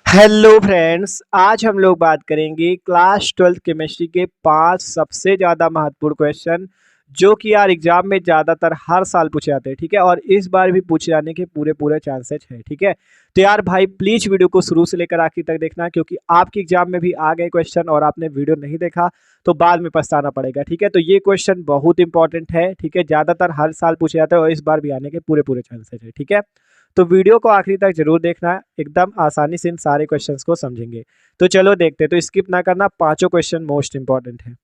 Hello friends, आज हम लोग बात करेंगे क्लास 12th केमिस्ट्री के 5 सबसे ज़्यादा महत्वपूर्ण क्वेश्चन जो कि यार एग्जाम में ज़्यादातर हर साल पूछे जाते हैं। ठीक है, और इस बार भी पूछे जाने के पूरे पूरे चांसेस हैं। ठीक है, तो यार भाई प्लीज़ वीडियो को शुरू से लेकर आखिर तक देखना, क्योंकि आपके एग्जाम में भी आ गए क्वेश्चन और आपने वीडियो नहीं देखा तो बाद में पछताना पड़ेगा। ठीक है, तो ये क्वेश्चन बहुत इंपॉर्टेंट है। ठीक है, ज़्यादातर हर साल पूछे जाते हैं और इस बार भी आने के पूरे पूरे चांसेस है। ठीक है, तो वीडियो को आखिरी तक जरूर देखना, एकदम आसानी से इन सारे क्वेश्चंस को समझेंगे। तो चलो देखते हैं, तो स्किप ना करना, पांचों क्वेश्चन मोस्ट इंपॉर्टेंट है।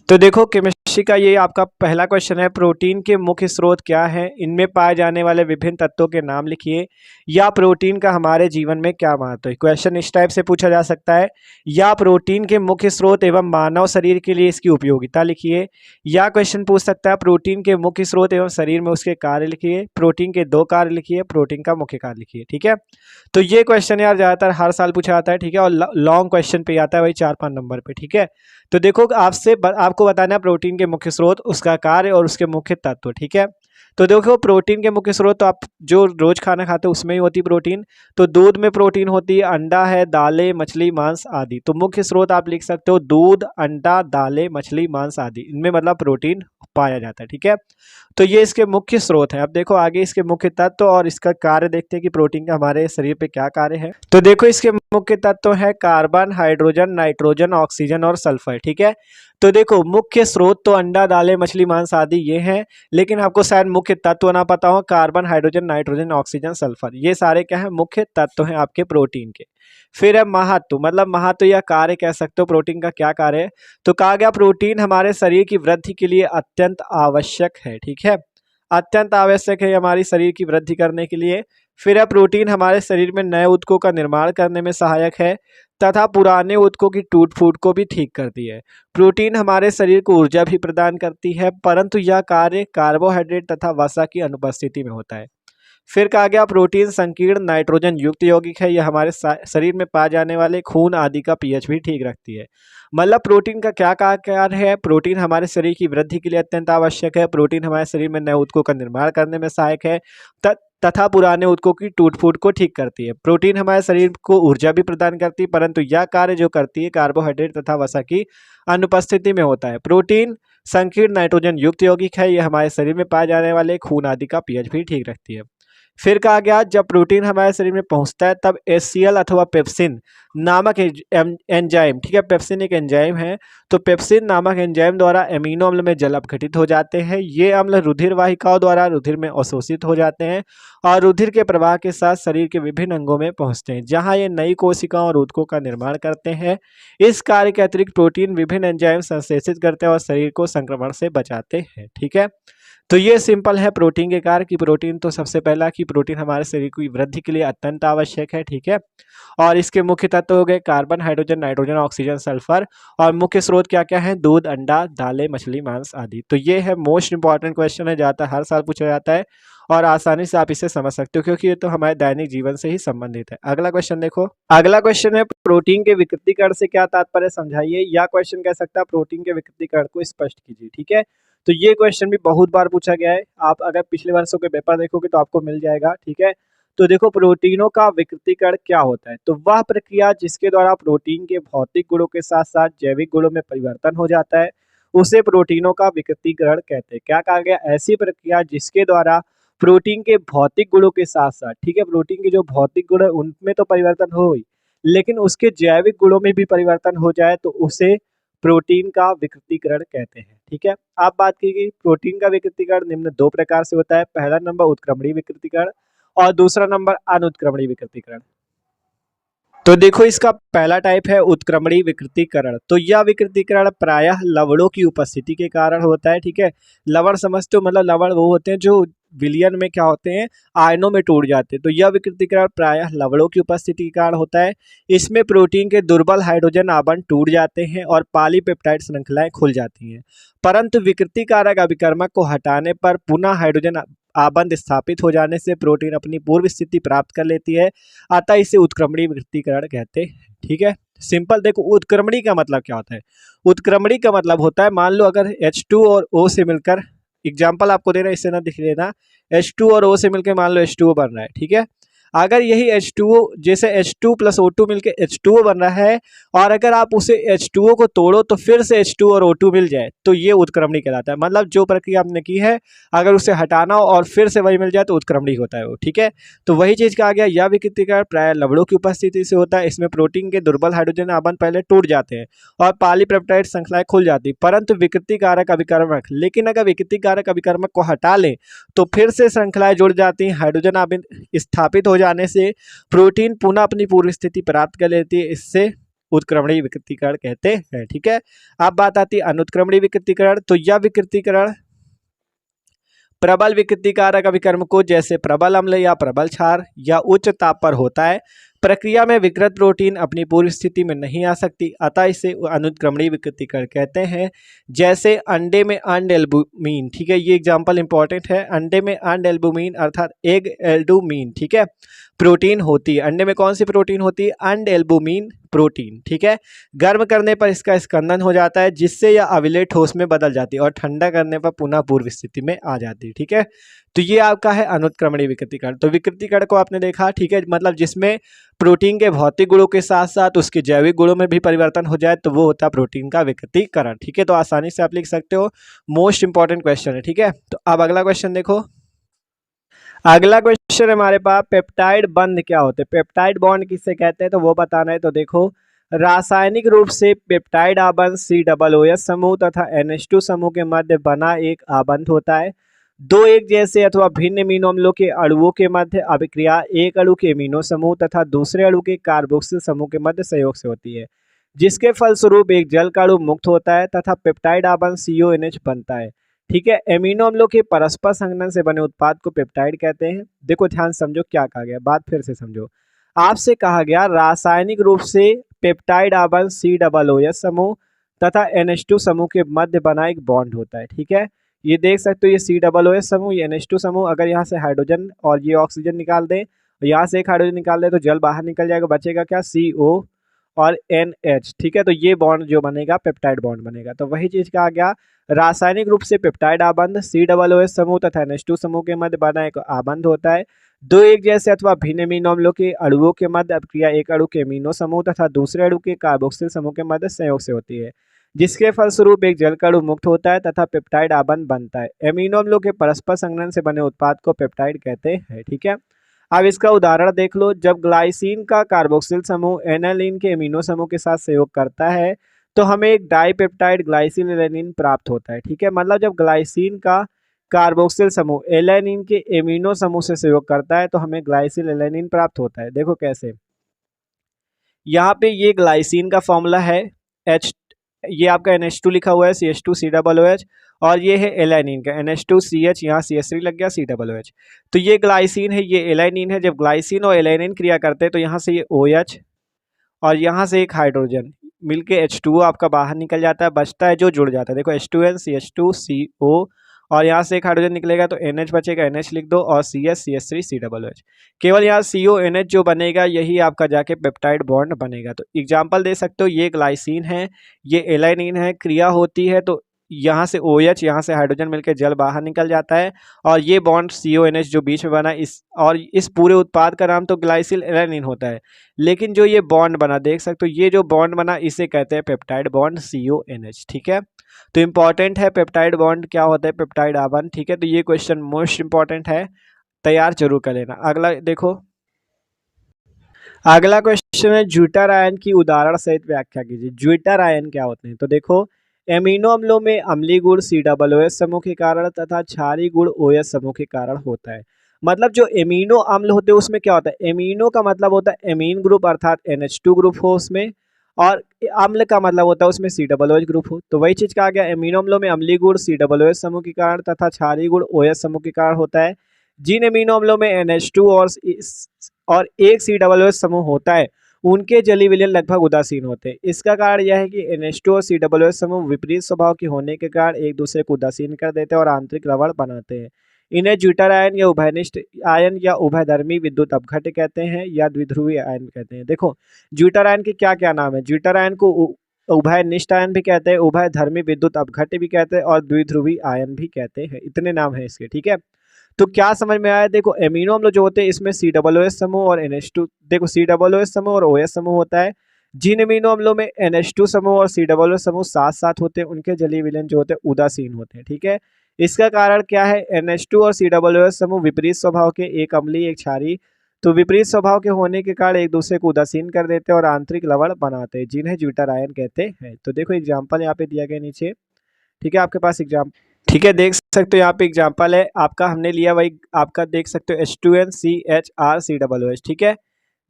तो देखो केमिस्ट्री का ये आपका पहला क्वेश्चन है, प्रोटीन के मुख्य स्रोत क्या है, इनमें पाए जाने वाले विभिन्न तत्वों के नाम लिखिए, या प्रोटीन का हमारे जीवन में क्या महत्व है। क्वेश्चन इस टाइप से पूछा जा सकता है, या प्रोटीन के मुख्य स्रोत एवं मानव शरीर के लिए इसकी उपयोगिता लिखिए। या क्वेश्चन पूछ सकता है, प्रोटीन के मुख्य स्रोत एवं शरीर में उसके कार्य लिखिए, प्रोटीन के 2 कार्य लिखिए, प्रोटीन का मुख्य कार्य लिखिए। ठीक है, तो ये क्वेश्चन यार ज़्यादातर हर साल पूछा जाता है। ठीक है, और लॉन्ग क्वेश्चन पे आता है वही 4-5 नंबर पे। ठीक है, तो देखो आपको बताना है प्रोटीन के मुख्य स्रोत, उसका कार्य और उसके मुख्य तत्व। ठीक है, तो देखो प्रोटीन के मुख्य स्रोत तो आप जो रोज खाना खाते हो उसमें ही होती प्रोटीन। तो दूध में प्रोटीन होती है, अंडा है, दालें, मछली, मांस आदि। तो मुख्य स्रोत आप लिख सकते हो दूध, अंडा, दालें, मछली, मांस आदि, इनमें मतलब प्रोटीन पाया जाता है। ठीक है, तो ये इसके मुख्य स्रोत हैं। अब देखो आगे इसके मुख्य तत्व और इसका कार्य देखते हैं कि प्रोटीन का हमारे शरीर पे क्या कार्य है। तो देखो इसके मुख्य तत्व है कार्बन, हाइड्रोजन, नाइट्रोजन, ऑक्सीजन और सल्फर। ठीक है, तो देखो मुख्य स्रोत तो अंडा, दालें, मछली, मांस आदि ये हैं, लेकिन आपको शायद मुख्य तत्व ना पता हो, carbon, hydrogen, nitrogen, oxygen, sulphur, ये सारे क्या है, मुख्य तत्व हैं आपके प्रोटीन के। फिर है महत्व, मतलब महत्व या कार्य कह सकते हो, प्रोटीन का क्या कार्य है। तो कहा गया प्रोटीन हमारे शरीर की वृद्धि के लिए अत्यंत आवश्यक है। ठीक है, अत्यंत आवश्यक है हमारी शरीर की वृद्धि करने के लिए। फिर है प्रोटीन हमारे शरीर में नए ऊतकों का निर्माण करने में सहायक है तथा पुराने ऊतकों की टूट फूट को भी ठीक करती है। प्रोटीन हमारे शरीर को ऊर्जा भी प्रदान करती है, परंतु यह कार्य कार्बोहाइड्रेट तथा वसा की अनुपस्थिति में होता है। फिर कहा गया प्रोटीन संकीर्ण नाइट्रोजन युक्त यौगिक है, यह हमारे शरीर में पाए जाने वाले खून आदि का पीएच भी ठीक रखती है। मतलब प्रोटीन का क्या कार्य है, प्रोटीन हमारे शरीर की वृद्धि के लिए अत्यंत आवश्यक है, प्रोटीन हमारे शरीर में नए ऊतकों का निर्माण करने में सहायक है तथा पुराने ऊतकों की टूट फूट को ठीक करती है। प्रोटीन हमारे शरीर को ऊर्जा भी प्रदान करती है, परंतु यह कार्य जो करती है कार्बोहाइड्रेट तथा वसा की अनुपस्थिति में होता है। प्रोटीन संकीर्ण नाइट्रोजन युक्त यौगिक है, यह हमारे शरीर में पाए जाने वाले खून आदि का पीएच भी ठीक रखती है। फिर कहा गया जब प्रोटीन हमारे शरीर में पहुंचता है तब एचसीएल अथवा पेप्सिन नामक एंजाइम, ठीक है, पेप्सिन एक एंजाइम है, तो पेप्सिन नामक एंजाइम द्वारा एमिनो अम्ल में जल अपघटित हो जाते हैं। ये अम्ल रुधिर वाहिकाओं द्वारा रुधिर में अवशोषित हो जाते हैं और रुधिर के प्रवाह के साथ शरीर के विभिन्न अंगों में पहुंचते हैं, जहां ये नई कोशिकाओं और ऊतकों का निर्माण करते हैं। इस कार्य के अतिरिक्त प्रोटीन विभिन्न एंजाइम संश्लेषित करते हैं और शरीर को संक्रमण से बचाते हैं। ठीक है, तो ये सिंपल है प्रोटीन के कार्य की। प्रोटीन तो सबसे पहला कि प्रोटीन हमारे शरीर की वृद्धि के लिए अत्यंत आवश्यक है। ठीक है, और इसके मुख्य तत्व हो गए carbon, hydrogen, nitrogen, oxygen, sulphur, और मुख्य स्रोत क्या क्या है, दूध, अंडा, दालें, मछली, मांस आदि। तो ये है मोस्ट इंपॉर्टेंट क्वेश्चन है, ज़्यादातर हर साल पूछा जाता है और आसानी से आप इसे समझ सकते हो, क्योंकि ये तो हमारे दैनिक जीवन से ही संबंधित है। अगला क्वेश्चन देखो, अगला क्वेश्चन है प्रोटीन के विकृतीकरण से क्या तात्पर्य समझाइए, या क्वेश्चन कह सकता है प्रोटीन के विकृतीकरण को स्पष्ट कीजिए। ठीक है, तो ये क्वेश्चन भी बहुत बार पूछा गया है, आप अगर पिछले वर्षों के पेपर देखोगे तो आपको मिल जाएगा। ठीक है, तो देखो प्रोटीनों का विकृतीकरण क्या होता है, तो वह प्रक्रिया जिसके द्वारा प्रोटीन के भौतिक गुणों के साथ साथ जैविक गुणों में परिवर्तन हो जाता है, उसे प्रोटीनों का विकृतीकरण कहते हैं। क्या कहा गया, ऐसी प्रक्रिया जिसके द्वारा प्रोटीन के भौतिक गुणों के साथ साथ, ठीक है, प्रोटीन के जो भौतिक गुण है उनमें तो परिवर्तन हो ही, लेकिन उसके जैविक गुणों में भी परिवर्तन हो जाए तो उसे प्रोटीन का विकृतीकरण कहते हैं। ठीक है, आप बात की गई प्रोटीन का विकृतीकरण निम्न 2 प्रकार से होता है। पहला नंबर उत्क्रमणीय विकृतीकरण और दूसरा नंबर अनुत्क्रमणीय विकृतीकरण। तो देखो इसका पहला टाइप है उत्क्रमणीय विकृतीकरण। तो यह विकृतीकरण प्रायः लवणों की उपस्थिति के कारण होता है। ठीक है, लवण समझते हो, मतलब लवण वो होते हैं जो विलयन में क्या होते हैं, आयनों में टूट जाते हैं। तो यह विकृतीकरण प्रायः लवणों की उपस्थिति के कारण होता है। इसमें प्रोटीन के दुर्बल हाइड्रोजन आवरण टूट जाते हैं और पॉलीपेप्टाइड श्रृंखलाएं खुल जाती हैं, परंतु विकृति कारक अभिकर्मक को हटाने पर पुनः हाइड्रोजन आबंध स्थापित हो जाने से प्रोटीन अपनी पूर्व स्थिति प्राप्त कर लेती है, अतः इसे उत्क्रमणीय विकृतीकरण कहते हैं। ठीक है, सिंपल देखो उत्क्रमणीय का मतलब क्या होता है। उत्क्रमणीय का मतलब होता है, मान लो अगर H2 और O से मिलकर, एग्जाम्पल आपको देना, इससे ना दिख लेना, H2 और O से मिलकर मान लो H2O बन रहा है। ठीक है, अगर यही H2O जैसे H2 प्लस O2 मिलके H2O बन रहा है और अगर आप उसे H2O को तोड़ो तो फिर से H2 और O2 मिल जाए तो ये उत्क्रमणी कहलाता है। मतलब जो प्रक्रिया आपने की है अगर उसे हटाना हो और फिर से वही मिल जाए तो उत्क्रमणी होता है वो, ठीक है। तो वही चीज कहा गया, यह विकृतीकरण प्राय लवणों की उपस्थिति से होता है। इसमें प्रोटीन के दुर्बल हाइड्रोजन आबंध पहले टूट जाते हैं और पॉलीपेप्टाइड श्रृंखलाएं खुल जाती, परंतु विकृतिकारक अभिकर्मक, लेकिन अगर विकृतिकारक अभिकर्मक को हटा लें तो फिर से श्रृंखलाएं जुड़ जाती हैं। हाइड्रोजन आबंध स्थापित हो जाने से प्रोटीन पुनः अपनी पूर्व स्थिति प्राप्त कर लेती है। इससे उत्क्रमणीय विकृतीकरण कहते हैं, ठीक है। अब बात आती है अनुत्क्रमणीय विकृतीकरण। तो यह विकृतीकरण प्रबल विकृतिकारक अभिकर्मकों जैसे प्रबल अम्ल या प्रबल क्षार या उच्च ताप पर होता है। प्रक्रिया में विकृत प्रोटीन अपनी पूर्व स्थिति में नहीं आ सकती, अतः इसे अनुत्क्रमणीय विकृतीकरण कहते हैं। जैसे अंडे में अनडेल्बुमिन, ठीक है, ये एग्जांपल इंपॉर्टेंट है। अंडे में अनडेल्बुमिन अर्थात एग एल्बुमिन, ठीक है, प्रोटीन होती है। अंडे में कौन सी प्रोटीन होती है? अनडेल्बुमिन प्रोटीन, ठीक है। गर्म करने पर इसका स्कंदन हो जाता है जिससे यह अविलेय ठोस में बदल जाती है और ठंडा करने पर पुनः पूर्व स्थिति में आ जाती है, ठीक है। तो ये आपका है अनुत्क्रमणीय विकृतीकरण। तो विकृतीकरण को आपने देखा, ठीक है, मतलब जिसमें प्रोटीन के भौतिक गुणों के साथ साथ उसके जैविक गुणों में भी परिवर्तन हो जाए तो वो होता है प्रोटीन का विकृतीकरण, ठीक है। तो आसानी से आप लिख सकते हो, मोस्ट इंपॉर्टेंट क्वेश्चन है, ठीक है। तो अब अगला क्वेश्चन देखो। अगला क्वेश्चन हमारे पास पेप्टाइड बंध क्या होते हैं, पेप्टाइड बॉन्ड किससे कहते हैं तो वो बताना है। तो देखो, रासायनिक रूप से पेप्टाइड आबंध COOH समूह तथा NH2 समूह के मध्य बना एक आबंध होता है। दो एक जैसे अथवा भिन्न अमीनो अम्लों के अणुओं के मध्य अभिक्रिया एक अणु के अमीनो समूह तथा दूसरे अणु के कार्बोक्सिल समूह के मध्य संयोग से होती है, जिसके फलस्वरूप एक जल का अणु मुक्त होता है तथा पेप्टाइड आबंध CONH बनता है, ठीक है। एमिनो अम्लों के परस्पर संघनन से बने उत्पाद को पेप्टाइड कहते हैं। देखो ध्यान समझो क्या कहा गया, बात फिर से समझो। आपसे कहा गया रासायनिक रूप से पेप्टाइड आबंध COOH समूह तथा NH2 समूह के मध्य बना एक बॉन्ड होता है, ठीक है। ये देख सकते हो, ये COOH समूह, ये NH2 समूह, अगर यहाँ से हाइड्रोजन और ये ऑक्सीजन निकाल दें, यहाँ से एक हाइड्रोजन निकाल दें तो जल बाहर निकल जाएगा, बचेगा क्या? CO और NH, ठीक है। तो ये बॉन्ड जो बनेगा पेप्टाइड बॉन्ड बनेगा। तो वही चीज कहा गया, रासायनिक रूप से पेप्टाइड आबंध COOH समूह तथा NH2 समूह के मध्य बना एक आबंध होता है। दो एक जैसे अथवा भिन्न अमीनो अम्लों के अणुओं के मध्य अभिक्रिया एक अणु के अमीनो समूह तथा दूसरे अणु के कार्बोक्सिल समूह के मध्य संयोग से होती है, जिसके फलस्वरूप एक जल का अणु मुक्त होता है तथा पेप्टाइड आबंध बनता है। एमिनो अम्लों के परस्पर संघनन से बने उत्पाद को पेप्टाइड कहते हैं, ठीक है। अब इसका उदाहरण देख लो, जब ग्लाइसिन का कार्बोक्सिल समूह एनालिन के अमीनो समूह के साथ सहयोग करता है तो हमें एक डाइपेप्टाइड ग्लाइसिल एलानिन प्राप्त होता है, ठीक है। मतलब जब ग्लाइसिन का कार्बोक्सिल समूह एलानिन के एमिनो समूह से सहयोग करता है तो हमें ग्लाइसिल एलानिन प्राप्त होता है। देखो कैसे, यहाँ पे ये ग्लाइसिन का फॉर्मूला है H, ये आपका NH2 लिखा हुआ है CH2COOH, और ये है एलानिन का NH2CH, यहाँ CH3 लग गया COOH। तो ये ग्लाइसिन है, ये एलानिन है। जब ग्लाइसिन और एलानिन क्रिया करते हैं तो यहाँ से ये OH और यहाँ से एक हाइड्रोजन मिलके H2O आपका बाहर निकल जाता है, बचता है जो जुड़ जाता है। देखो H2N CH2CO और यहाँ से एक हाइड्रोजन निकलेगा तो NH बचेगा, NH लिख दो, और CH CH3 COOH। केवल यहाँ CONH जो बनेगा यही आपका जाके पेप्टाइड बॉन्ड बनेगा। तो एग्जाम्पल दे सकते हो, ये ग्लाइसिन है, ये एलानिन है, क्रिया होती है तो यहाँ से OH, यहाँ से हाइड्रोजन मिलकर जल बाहर निकल जाता है और ये बॉन्ड CONH जो बीच में बना इस पूरे उत्पाद का नाम तो ग्लाइसिल एलानिन होता है। लेकिन जो ये बॉन्ड बना देख सकते हो, ये जो बॉन्ड बना इसे कहते हैं पेप्टाइड बॉन्ड CONH, ठीक है। तो इंपॉर्टेंट है पेप्टाइड बॉन्ड क्या होता है, पेप्टाइड आबंध, ठीक है। तो ये क्वेश्चन मोस्ट इंपॉर्टेंट है, तैयार जरूर कर लेना। अगला देखो, अगला क्वेश्चन है ज्यूटर आयन की उदाहरण सहित व्याख्या कीजिए। ज्यूटर आयन क्या होते हैं तो देखो, एमिनो अम्लों में अम्लीय गुण COOH समूह के कारण तथा क्षारीय गुण OH समूह के कारण होता है। मतलब जो एमिनो अम्ल होते हैं उसमें क्या होता है, एमिनो का मतलब होता है एमीन ग्रुप अर्थात NH2 ग्रुप हो उसमें, और अम्ल का मतलब होता है उसमें COOH ग्रुप हो। तो वही चीज कहा गया, एमिनो अम्लों में अम्लीय गुण COOH समूह के कारण तथा क्षारीय गुण OH समूह के कारण होता है। जिन एमिनो अम्लों में NH2 और एक COOH समूह होता है उनके जलीय विलयन लगभग उदासीन होते हैं। इसका कारण यह है कि NH2 और COOH समूह विपरीत स्वभाव के होने के कारण एक दूसरे को उदासीन कर देते हैं और आंतरिक रबड़ बनाते हैं। इन्हें ज्यूटर आयन या उभयनिष्ठ आयन या उभयधर्मी विद्युत अपघट्य कहते हैं या द्विध्रुवीय आयन कहते हैं। देखो ज्यूटर आयन के क्या क्या नाम है, ज्यूटर आयन को उभयनिष्ठ आयन भी कहते हैं, उभयधर्मी विद्युत अपघट्य भी कहते हैं और द्विध्रुवीय आयन भी कहते हैं। इतने नाम है इसके, ठीक है। तो क्या समझ में आया? देखो एमिनो अम्ल जो होते हैं इसमें COOH समूह और NH2, देखो COOH समूह और OH समूह होता है। जिन एमिनो अम्लों में NH2 समूह और COOH समूह साथ साथ होते हैं उनके जलीय विलयन जो होते हैं उदासीन होते हैं, ठीक है। इसका कारण क्या है? NH2 और COOH समूह विपरीत स्वभाव के, एक अम्लीय एक क्षारीय, तो विपरीत स्वभाव के होने के कारण एक दूसरे को उदासीन कर देते हैं और आंतरिक लवण बनाते हैं, जिन्हें ज्विटर आयन कहते हैं। तो देखो एग्जाम्पल यहाँ पे दिया गया नीचे, ठीक है, आपके पास एग्जाम, ठीक है, देख सकते हो यहाँ पे एग्जाम्पल है आपका, हमने लिया वही आपका, देख सकते हो H2NCHrCOOH, ठीक है।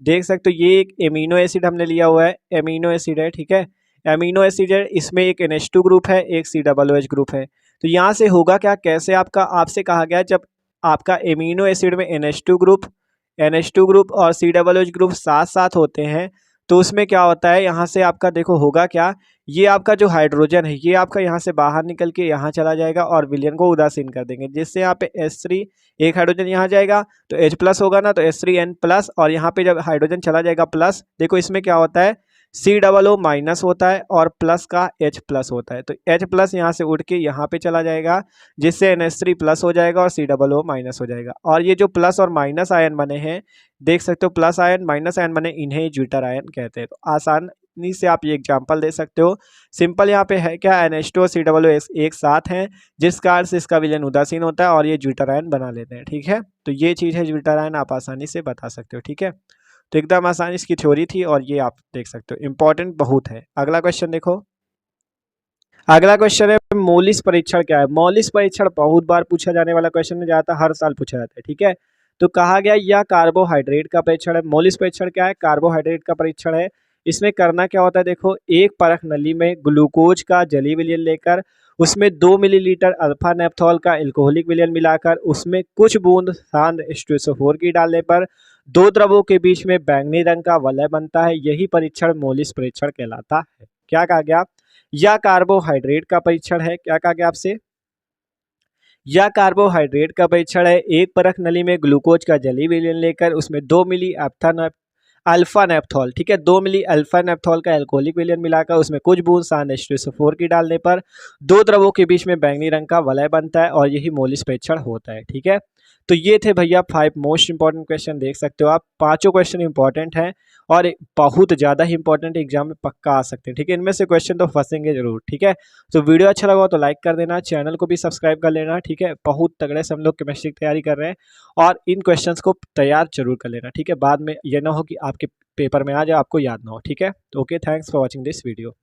देख सकते हो ये एक एमिनो एसिड हमने लिया हुआ है, एमिनो एसिड है, ठीक है। एमिनो एसिड है, इसमें एक NH2 ग्रुप है, एक COOH ग्रुप है। तो यहाँ से होगा क्या, कैसे आपका, आपसे कहा गया जब आपका एमिनो एसिड में NH2 ग्रुप और COOH ग्रुप साथ साथ होते हैं तो उसमें क्या होता है, यहाँ से आपका देखो होगा क्या, ये आपका जो हाइड्रोजन है ये आपका यहाँ से बाहर निकल के यहाँ चला जाएगा और विलयन को उदासीन कर देंगे, जिससे यहाँ पे H3, एक हाइड्रोजन यहाँ जाएगा तो H प्लस होगा ना, तो H3N प्लस, और यहाँ पे जब हाइड्रोजन चला जाएगा प्लस, देखो इसमें क्या होता है, COO माइनस होता है और प्लस का H प्लस होता है, तो H प्लस यहाँ से उड़ के यहाँ पे चला जाएगा, जिससे NH3 प्लस हो जाएगा और COO माइनस हो जाएगा। और ये जो प्लस और माइनस आयन बने हैं, देख सकते हो प्लस आयन माइनस आयन बने, इन्हें ज्विटर आयन कहते हैं। तो आसानी से आप ये एग्जाम्पल दे सकते हो। सिंपल यहाँ पे है क्या, NH2 और COO एक साथ हैं, जिस कारण से इसका विलयन उदासीन होता है और ये ज्विटर आयन बना लेते हैं, ठीक है। तो ये चीज़ है ज्विटर आयन, आप आसानी से बता सकते हो, ठीक है। तो एकदम आसानी इसकी थ्योरी थी और ये आप देख सकते हो, इंपॉर्टेंट बहुत है। अगला क्वेश्चन देखो, अगला क्वेश्चन है मोलिस परीक्षण क्या है। मोलिस परीक्षण बहुत बार पूछा जाने वाला क्वेश्चन है, जाता हर साल पूछा जाता है, ठीक है। तो कहा गया यह कार्बोहाइड्रेट का परीक्षण है। मोलिस परीक्षण क्या है, कार्बोहाइड्रेट का परीक्षण है। इसमें करना क्या होता है, देखो एक परख नली में ग्लूकोज का जलीय विलयन लेकर उसमें 2 मिलीलीटर अल्फा नेप्थॉल का एल्कोहलिक विलयन मिलाकर उसमें कुछ बूंद सांद्र H2SO4 की डालने पर दो द्रवों के बीच में बैंगनी रंग का वलय बनता है, यही परीक्षण मोलिस परीक्षण कहलाता है। क्या कहा गया, या कार्बोहाइड्रेट का परीक्षण है, क्या कहा गया आपसे, या कार्बोहाइड्रेट का परीक्षण है। एक परख नली में ग्लूकोज का जलीय विलयन लेकर उसमें 2 मिली अल्फा नेप्थॉल, ठीक है, 2 मिली अल्फा नेप्थॉल का एल्कोहलिक विलयन मिलाकर उसमें कुछ बूंद सांद्र H2SO4 की डालने पर दो द्रवों के बीच में बैंगनी रंग का वलय बनता है और यही मोलिस परीक्षण होता है, ठीक है। तो ये थे भैया 5 मोस्ट इंपॉर्टेंट क्वेश्चन, देख सकते हो आप, पांचों क्वेश्चन इंपॉर्टेंट हैं और बहुत ज़्यादा ही इंपॉर्टेंट, एग्जाम में पक्का आ सकते हैं, ठीक है। इनमें से क्वेश्चन तो फंसेंगे जरूर, ठीक है। तो वीडियो अच्छा लगा तो लाइक कर देना, चैनल को भी सब्सक्राइब कर लेना, ठीक है। बहुत तगड़े से हम लोग केमिस्ट्री की तैयारी कर रहे हैं और इन क्वेश्चंस को तैयार जरूर कर लेना, ठीक है। बाद में ये ना हो कि आपके पेपर में आ जाए आपको याद ना हो, ठीक है। तो okay, thanks for watching this video.